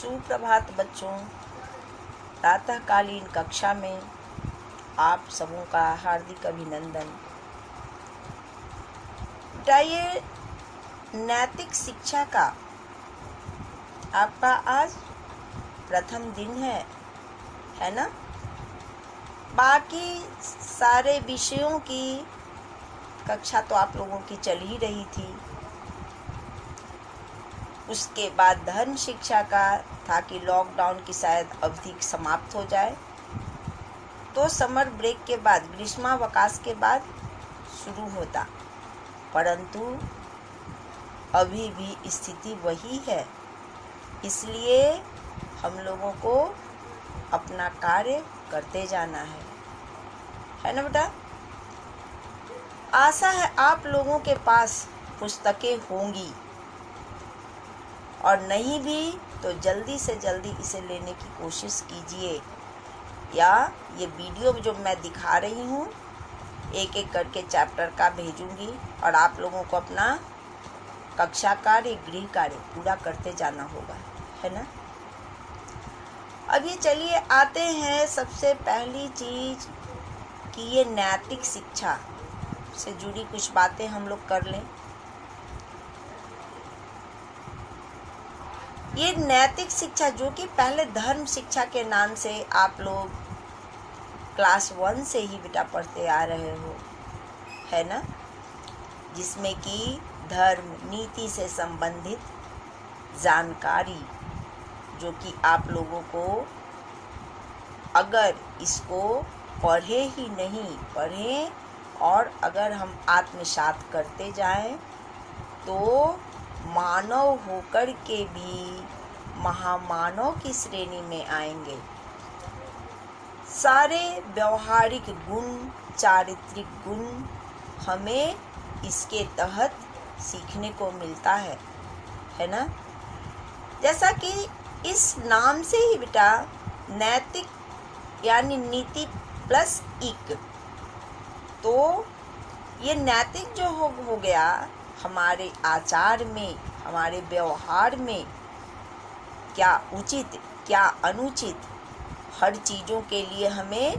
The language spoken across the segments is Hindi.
सुप्रभात बच्चों। प्रातःकालीन कक्षा में आप सबों का हार्दिक अभिनंदन। बेटा, ये नैतिक शिक्षा का आपका आज प्रथम दिन है ना। बाकी सारे विषयों की कक्षा तो आप लोगों की चल ही रही थी। उसके बाद धर्म शिक्षा का था कि लॉकडाउन की शायद अवधि समाप्त हो जाए, तो समर ब्रेक के बाद, ग्रीष्मावकाश के बाद शुरू होता, परंतु अभी भी स्थिति वही है। इसलिए हम लोगों को अपना कार्य करते जाना है ना बेटा। आशा है आप लोगों के पास पुस्तकें होंगी, और नहीं भी तो जल्दी से जल्दी इसे लेने की कोशिश कीजिए, या ये वीडियो जो मैं दिखा रही हूँ एक एक करके चैप्टर का भेजूंगी, और आप लोगों को अपना कक्षा कार्य, गृह कार्य पूरा करते जाना होगा, है ना। अब ये चलिए आते हैं सबसे पहली चीज कि ये नैतिक शिक्षा से जुड़ी कुछ बातें हम लोग कर लें। ये नैतिक शिक्षा जो कि पहले धर्म शिक्षा के नाम से आप लोग क्लास 1 से ही बेटा पढ़ते आ रहे हो, है ना, जिसमें कि धर्म नीति से संबंधित जानकारी, जो कि आप लोगों को अगर इसको पढ़े ही नहीं पढ़ें और अगर हम आत्मसात करते जाएं तो मानव होकर के भी महामानव की श्रेणी में आएंगे। सारे व्यवहारिक गुण, चारित्रिक गुण हमें इसके तहत सीखने को मिलता है ना। जैसा कि इस नाम से ही बेटा नैतिक यानी नीति प्लस इक, तो ये नैतिक जो हो गया, हमारे आचार में, हमारे व्यवहार में क्या उचित क्या अनुचित, हर चीज़ों के लिए हमें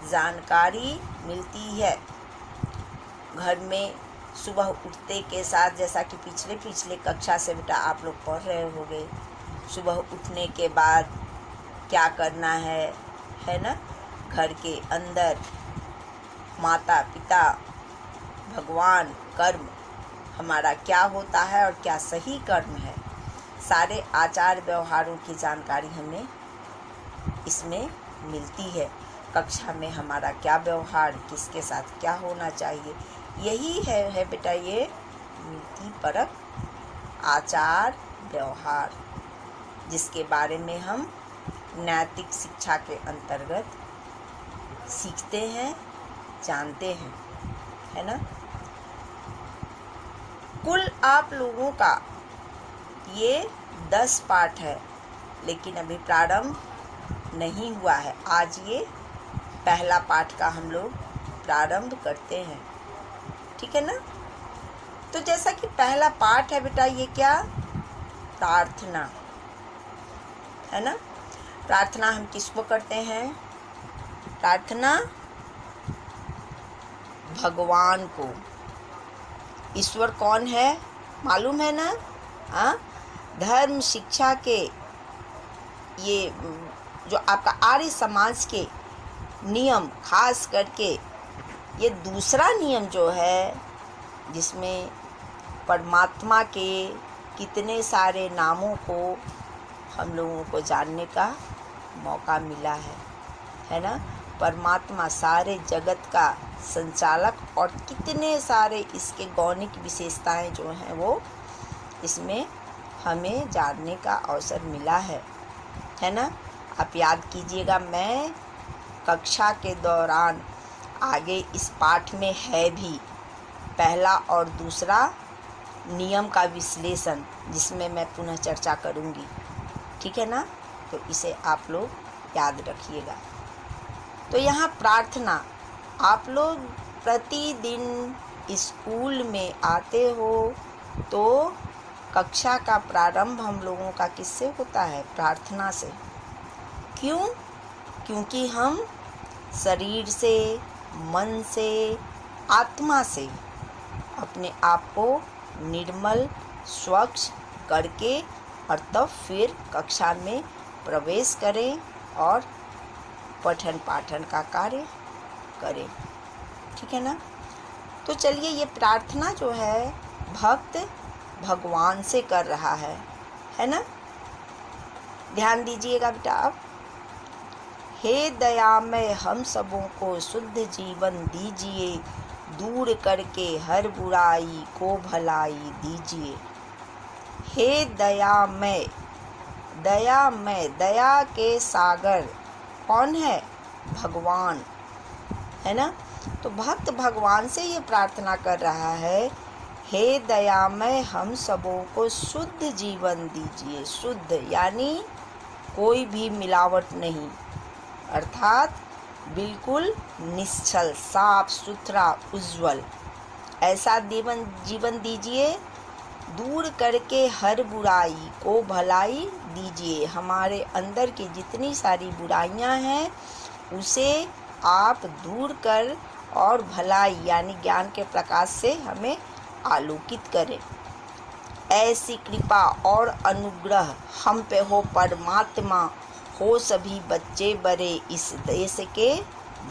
जानकारी मिलती है। घर में सुबह उठते के साथ, जैसा कि पिछले कक्षा से बेटा आप लोग पढ़ रहे होंगे, सुबह उठने के बाद क्या करना है ना। घर के अंदर माता पिता, भगवान, कर्म हमारा क्या होता है और क्या सही कर्म है, सारे आचार व्यवहारों की जानकारी हमें इसमें मिलती है। कक्षा में हमारा क्या व्यवहार, किसके साथ क्या होना चाहिए, यही है बेटा ये नीति परक आचार व्यवहार, जिसके बारे में हम नैतिक शिक्षा के अंतर्गत सीखते हैं, जानते हैं, है ना। कुल आप लोगों का ये 10 पाठ है, लेकिन अभी प्रारंभ नहीं हुआ है। आज ये पहला पाठ का हम लोग प्रारंभ करते हैं, ठीक है ना। तो जैसा कि पहला पाठ है बेटा, ये क्या, प्रार्थना, है ना। प्रार्थना हम किसको करते हैं? प्रार्थना भगवान को। ईश्वर कौन है मालूम है ना। धर्म शिक्षा के ये जो आपका आर्य समाज के नियम, खास करके ये दूसरा नियम जो है, जिसमें परमात्मा के कितने सारे नामों को हम लोगों को जानने का मौका मिला है ना। परमात्मा सारे जगत का संचालक, और कितने सारे इसके गौणिक विशेषताएं जो हैं वो इसमें हमें जानने का अवसर मिला है ना। आप याद कीजिएगा, मैं कक्षा के दौरान आगे इस पाठ में है भी पहला और दूसरा नियम का विश्लेषण, जिसमें मैं पुनः चर्चा करूंगी, ठीक है ना। तो इसे आप लोग याद रखिएगा। तो यहाँ प्रार्थना, आप लोग प्रतिदिन स्कूल में आते हो तो कक्षा का प्रारंभ हम लोगों का किससे होता है? प्रार्थना से। क्यों? क्योंकि हम शरीर से, मन से, आत्मा से अपने आप को निर्मल, स्वच्छ करके और तब फिर कक्षा में प्रवेश करें और पठन पाठन का कार्य करें। ठीक है ना? तो चलिए, ये प्रार्थना जो है भक्त भगवान से कर रहा है ना? ध्यान दीजिएगा बेटा अब। हे दयामय हम सबों को शुद्ध जीवन दीजिए, दूर करके हर बुराई को भलाई दीजिए। हे दयामय, दयामय, दया के सागर कौन है? भगवान, है ना? तो भक्त भगवान से ये प्रार्थना कर रहा है, हे दयामय हम सबों को शुद्ध जीवन दीजिए। शुद्ध यानी कोई भी मिलावट नहीं, अर्थात बिल्कुल निश्चल, साफ सुथरा, उज्जवल ऐसा जीवन दीजिए। दूर करके हर बुराई को भलाई दीजिए। हमारे अंदर की जितनी सारी बुराइयां हैं उसे आप दूर कर और भलाई यानी ज्ञान के प्रकाश से हमें आलोकित करें। ऐसी कृपा और अनुग्रह हम पे हो परमात्मा, हो सभी बच्चे बड़े इस देश के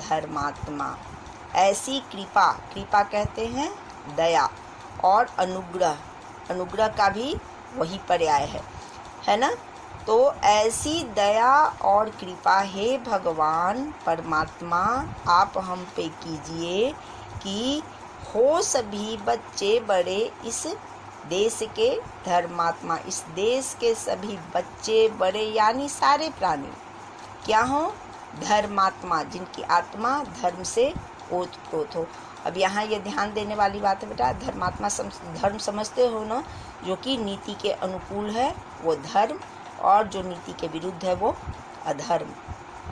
धर्मात्मा। ऐसी कृपा, कृपा कहते हैं दया, और अनुग्रह, अनुग्रह का भी वही पर्याय है ना? तो ऐसी दया और कृपा हे भगवान परमात्मा आप हम पे कीजिए कि हो सभी बच्चे बड़े इस देश के धर्मात्मा। इस देश के सभी बच्चे बड़े यानी सारे प्राणी क्या हो? धर्मात्मा, जिनकी आत्मा धर्म से ओतप्रोत हो। अब यहाँ ये ध्यान देने वाली बात है बेटा, धर्मात्मा धर्म समझते हो ना, जो कि नीति के अनुकूल है वो धर्म, और जो नीति के विरुद्ध है वो अधर्म,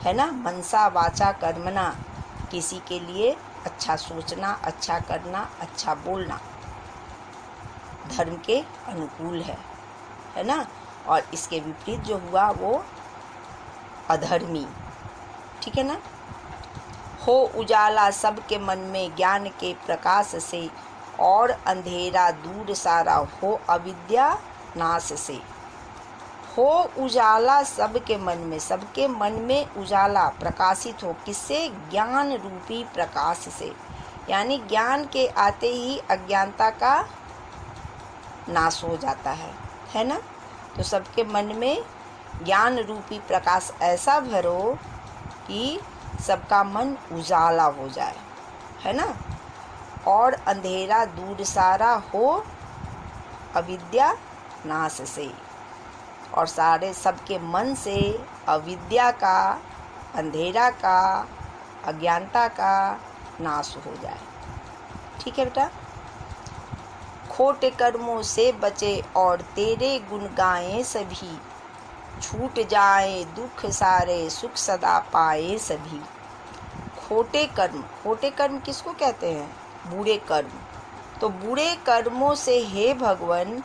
है ना? मनसा वाचा कर्मणा, किसी के लिए अच्छा सोचना, अच्छा करना, अच्छा बोलना धर्म के अनुकूल है ना? और इसके विपरीत जो हुआ वो अधर्मी। ठीक है ना? हो उजाला सबके मन में ज्ञान के प्रकाश से, और अंधेरा दूर सारा हो अविद्या नाश से। हो उजाला सबके मन में, सबके मन में उजाला प्रकाशित हो, किससे? ज्ञान रूपी प्रकाश से, यानी ज्ञान के आते ही अज्ञानता का नाश हो जाता है ना? तो सबके मन में ज्ञान रूपी प्रकाश ऐसा भरो कि सबका मन उजाला हो जाए, है ना? और अंधेरा दूर सारा हो अविद्या नाश से, और सारे सबके मन से अविद्या का, अंधेरा का, अज्ञानता का नाश हो जाए। ठीक है बेटा? खोटे कर्मों से बचे और तेरे गुण गाएं सभी, छूट जाए दुख सारे सुख सदा पाए सभी। खोटे कर्म, खोटे कर्म किसको कहते हैं? बुरे कर्म। तो बुरे कर्मों से हे भगवान,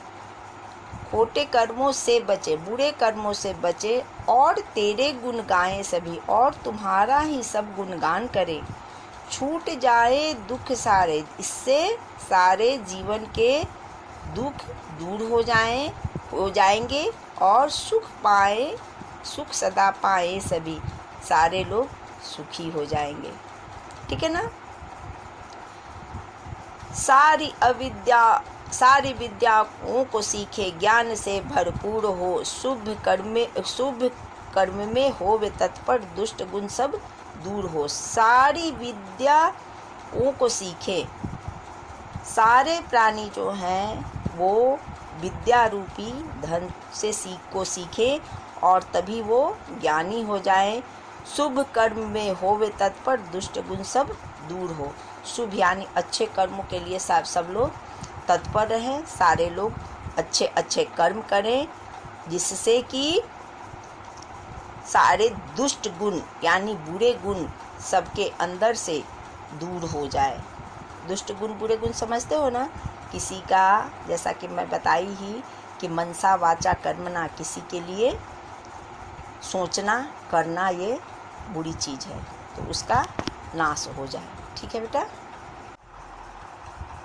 खोटे कर्मों से बचे, बुरे कर्मों से बचे, और तेरे गुण गाएं सभी, और तुम्हारा ही सब गुणगान करें। छूट जाए दुख सारे, इससे सारे जीवन के दुख दूर हो जाएंगे, और सुख पाए, सुख सदा पाए सभी, सारे लोग सुखी हो जाएंगे। ठीक है ना? सारी विद्याओं को सीखे, ज्ञान से भरपूर हो, शुभ कर्म में हो वे तत्पर, दुष्ट गुण सब दूर हो। सारी विद्याओं को सीखे, सारे प्राणी जो हैं वो विद्या रूपी धन से सीखे, और तभी वो ज्ञानी हो जाएं। शुभ कर्म में होवे तत्पर, दुष्ट गुण सब दूर हो। शुभ यानी अच्छे कर्मों के लिए सब लोग तत्पर रहें, सारे लोग अच्छे अच्छे कर्म करें, जिससे कि सारे दुष्ट गुण यानी बुरे गुण सबके अंदर से दूर हो जाए। दुष्ट गुण बुरे गुण समझते हो ना? किसी का, जैसा कि मैं बताई ही कि मनसा वाचा कर्मणा, किसी के लिए सोचना करना ये बुरी चीज़ है, तो उसका नाश हो जाए। ठीक है बेटा।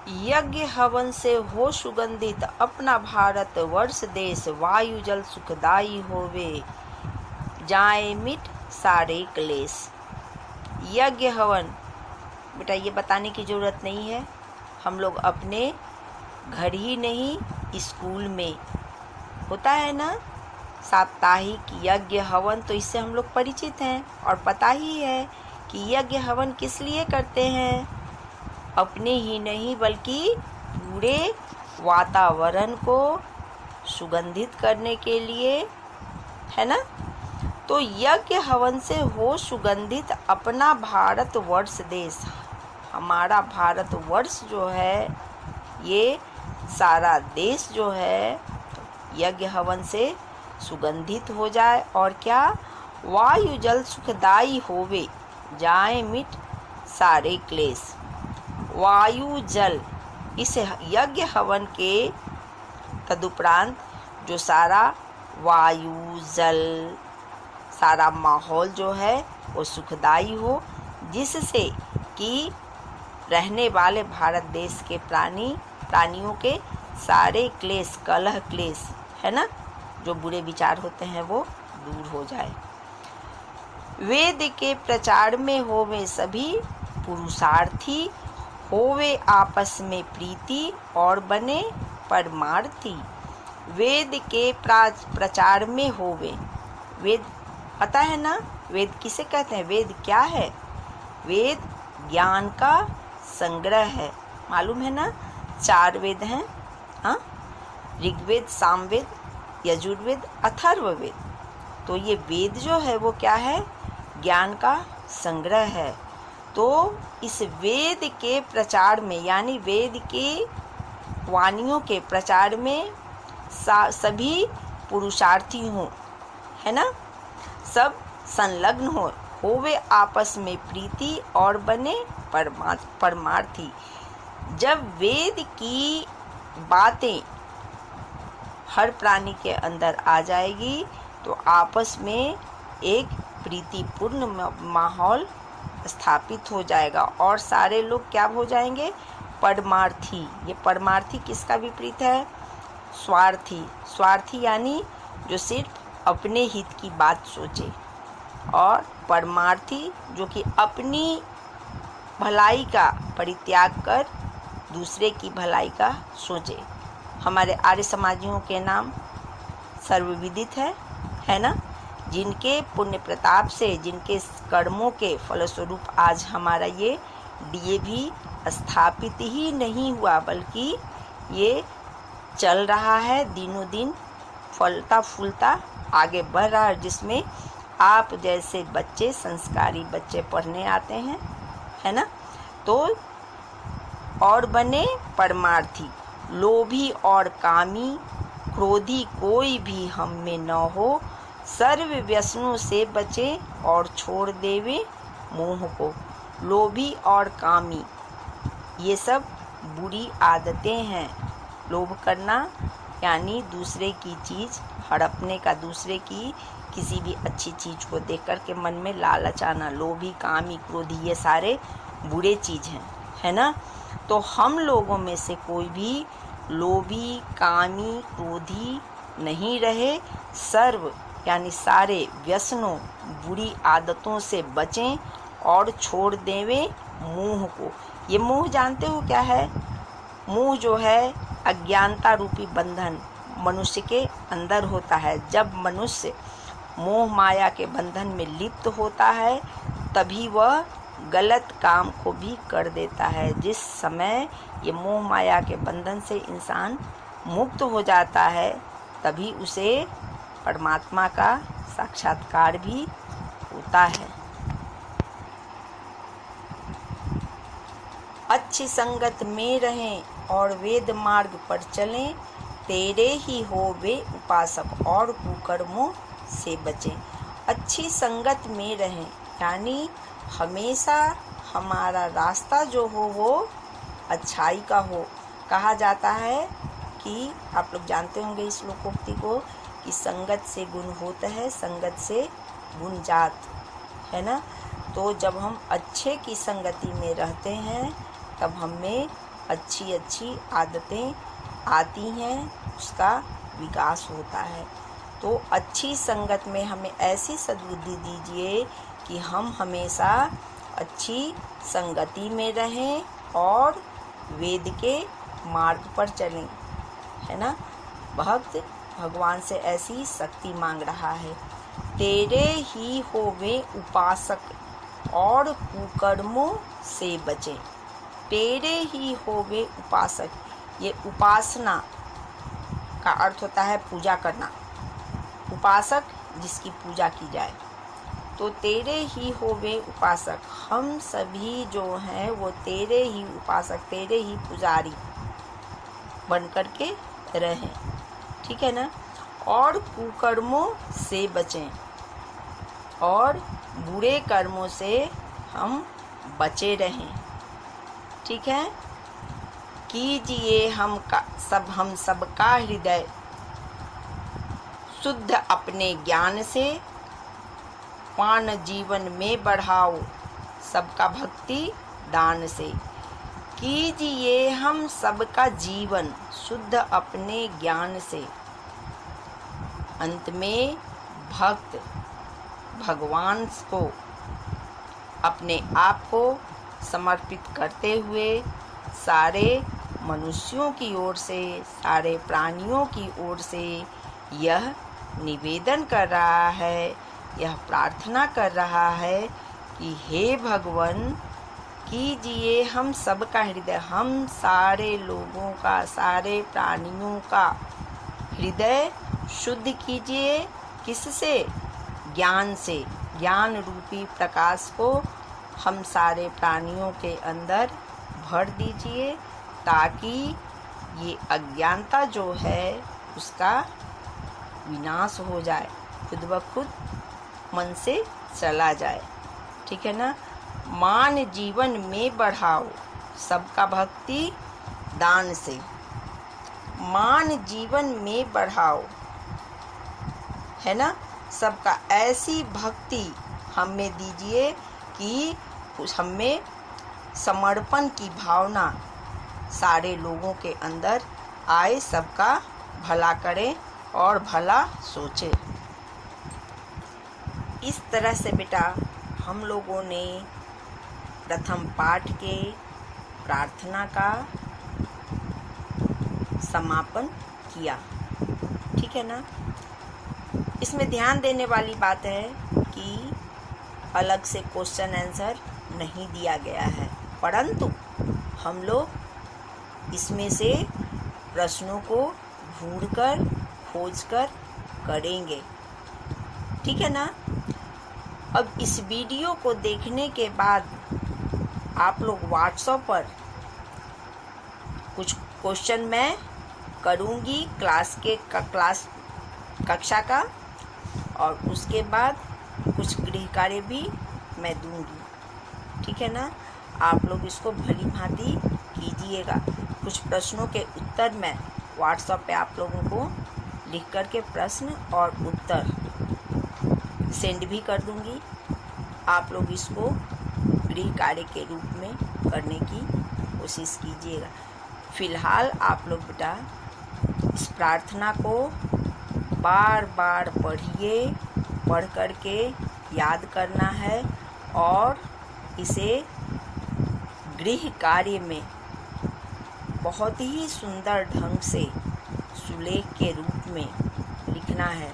यज्ञ हवन से हो सुगंधित अपना भारत वर्ष देश, वायु जल सुखदाई होवे जाए मिट सारे क्लेश। यज्ञ हवन बेटा ये बताने की ज़रूरत नहीं है, हम लोग अपने घर ही नहीं स्कूल में होता है ना साप्ताहिक यज्ञ हवन, तो इससे हम लोग परिचित हैं और पता ही है कि यज्ञ हवन किस लिए करते हैं। अपने ही नहीं बल्कि पूरे वातावरण को सुगंधित करने के लिए, है ना। तो यज्ञ हवन से हो सुगंधित अपना भारत वर्ष देश, हमारा भारत वर्ष जो है ये सारा देश जो है यज्ञ हवन से सुगंधित हो जाए। और क्या, वायु जल सुखदाई होवे जाए मिट सारे क्लेश। वायु जल, इस यज्ञ हवन के तदुपरांत जो सारा वायु जल सारा माहौल जो है वो सुखदाई हो, जिससे कि रहने वाले भारत देश के प्राणियों के सारे क्लेश, कलह क्लेश, है ना, जो बुरे विचार होते हैं वो दूर हो जाए। वेद के प्रचार में होवे सभी पुरुषार्थी, होवे आपस में प्रीति और बने परमार्थी। वेद के प्रचार में होवे, वेद पता है ना वेद किसे कहते हैं, वेद क्या है, वेद ज्ञान का संग्रह है, मालूम है ना। 4 वेद हैं, हाँ, ऋग्वेद, सामवेद, यजुर्वेद, अथर्ववेद। तो ये वेद जो है वो क्या है, ज्ञान का संग्रह है। तो इस वेद के प्रचार में यानी वेद के वाणियों के प्रचार में सभी पुरुषार्थी हों, है ना, सब संलग्न होवे आपस में प्रीति और बने परमार्थी। जब वेद की बातें हर प्राणी के अंदर आ जाएगी तो आपस में एक प्रीतिपूर्ण माहौल स्थापित हो जाएगा और सारे लोग क्या हो जाएंगे, परमार्थी। ये परमार्थी किसका विपरीत है, स्वार्थी। स्वार्थी यानी जो सिर्फ अपने हित की बात सोचे, और परमार्थी जो कि अपनी भलाई का परित्याग कर दूसरे की भलाई का सोचे। हमारे आर्य समाजियों के नाम सर्वविदित है ना, जिनके पुण्य प्रताप से, जिनके कर्मों के फलस्वरूप आज हमारा ये डीएवी स्थापित ही नहीं हुआ बल्कि ये चल रहा है, दिनों दिन फलता फूलता आगे बढ़ रहा है, जिसमें आप जैसे बच्चे, संस्कारी बच्चे पढ़ने आते हैं, है ना। तो और बने परमार्थी, लोभी और कामी, क्रोधी कोई भी हम में न हो, सर्व व्यसनों से बचे और छोड़ देवे मोह को। लोभी और कामी ये सब बुरी आदतें हैं। लोभ करना यानी दूसरे की चीज़ हड़पने का, दूसरे की किसी भी अच्छी चीज़ को देख कर के मन में लालच आना। लोभी, कामी, क्रोधी ये सारे बुरे चीज़ हैं, है ना। तो हम लोगों में से कोई भी लोभी, कामी, क्रोधी नहीं रहे। सर्व यानी सारे व्यसनों, बुरी आदतों से बचें और छोड़ देवें मोह को। ये मोह जानते हो क्या है? मोह जो है अज्ञानता रूपी बंधन मनुष्य के अंदर होता है। जब मनुष्य मोह माया के बंधन में लिप्त होता है तभी वह गलत काम को भी कर देता है। जिस समय ये मोह माया के बंधन से इंसान मुक्त हो जाता है तभी उसे परमात्मा का साक्षात्कार भी होता है। अच्छी संगत में रहें और वेद मार्ग पर चलें, तेरे ही हो वे उपासक और कुकर्मों से बचें। अच्छी संगत में रहें यानी हमेशा हमारा रास्ता जो हो वो अच्छाई का हो। कहा जाता है कि आप लोग जानते होंगे इस लोकोक्ति को कि संगत से गुण होता है, संगत से गुण जात, है ना। तो जब हम अच्छे की संगति में रहते हैं तब हमें अच्छी अच्छी आदतें आती हैं, उसका विकास होता है। तो अच्छी संगत में हमें ऐसी सद्बुद्धि दीजिए कि हम हमेशा अच्छी संगति में रहें और वेद के मार्ग पर चलें, है ना। भक्त भगवान से ऐसी शक्ति मांग रहा है। तेरे ही होवे उपासक और कुकर्मों से बचे। तेरे ही होवे उपासक, ये उपासना का अर्थ होता है पूजा करना, उपासक जिसकी पूजा की जाए। तो तेरे ही होवे उपासक, हम सभी जो हैं वो तेरे ही उपासक, तेरे ही पुजारी बन कर के रहें, ठीक है ना। और कुकर्मों से बचें, और बुरे कर्मों से हम बचे रहें, ठीक है। कीजिए हम सबका हृदय शुद्ध अपने ज्ञान से, पान जीवन में बढ़ाओ सबका भक्ति दान से। कीजिए हम सबका जीवन शुद्ध अपने ज्ञान से, अंत में भक्त भगवान को अपने आप को समर्पित करते हुए सारे मनुष्यों की ओर से, सारे प्राणियों की ओर से यह निवेदन कर रहा है, यह प्रार्थना कर रहा है कि हे भगवान, कीजिए हम सबका हृदय, हम सारे लोगों का, सारे प्राणियों का हृदय शुद्ध कीजिए। किससे? ज्ञान से। ज्ञान रूपी प्रकाश को हम सारे प्राणियों के अंदर भर दीजिए, ताकि ये अज्ञानता जो है उसका विनाश हो जाए, खुद ब खुद मन से चला जाए, ठीक है ना। मान जीवन में बढ़ाओ सबका भक्ति दान से। मान जीवन में बढ़ाओ, है ना, सबका ऐसी भक्ति हमें दीजिए कि हमें समर्पण की भावना सारे लोगों के अंदर आए, सबका भला करें और भला सोचें। इस तरह से बेटा हम लोगों ने प्रथम पाठ के प्रार्थना का समापन किया, ठीक है ना। इसमें ध्यान देने वाली बात है कि अलग से क्वेश्चन आंसर नहीं दिया गया है, परंतु हम लोग इसमें से प्रश्नों को ढूंढकर खोजकर करेंगे, ठीक है ना। अब इस वीडियो को देखने के बाद आप लोग व्हाट्सएप पर कुछ क्वेश्चन मैं करूँगी क्लास कक्षा का, और उसके बाद कुछ गृह कार्य भी मैं दूंगी, ठीक है ना। आप लोग इसको भली भांति कीजिएगा। कुछ प्रश्नों के उत्तर मैं व्हाट्सएप पे आप लोगों को लिख कर के प्रश्न और उत्तर सेंड भी कर दूंगी। आप लोग इसको गृह कार्य के रूप में करने की कोशिश कीजिएगा। फिलहाल आप लोग बेटा इस प्रार्थना को बार बार पढ़िए, पढ़ कर के याद करना है और इसे गृह कार्य में बहुत ही सुंदर ढंग से सुलेख के रूप में लिखना है।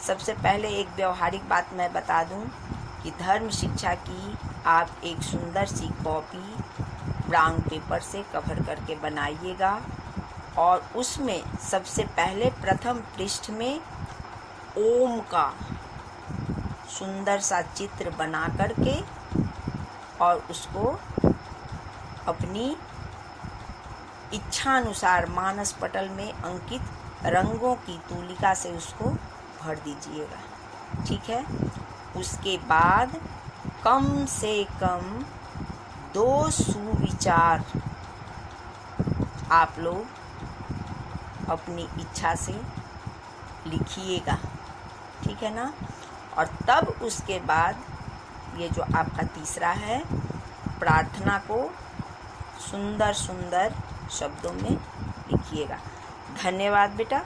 सबसे पहले एक व्यवहारिक बात मैं बता दूं कि धर्म शिक्षा की आप एक सुंदर सी कॉपी ब्राउन पेपर से कवर करके बनाइएगा, और उसमें सबसे पहले प्रथम पृष्ठ में ओम का सुंदर सा चित्र बना करके और उसको अपनी इच्छानुसार मानस पटल में अंकित रंगों की तूलिका से उसको भर दीजिएगा, ठीक है। उसके बाद कम से कम 2 सुविचार आप लोग अपनी इच्छा से लिखिएगा, ठीक है ना। और तब उसके बाद ये जो आपका तीसरा है, प्रार्थना को सुंदर सुंदर शब्दों में लिखिएगा। धन्यवाद बेटा।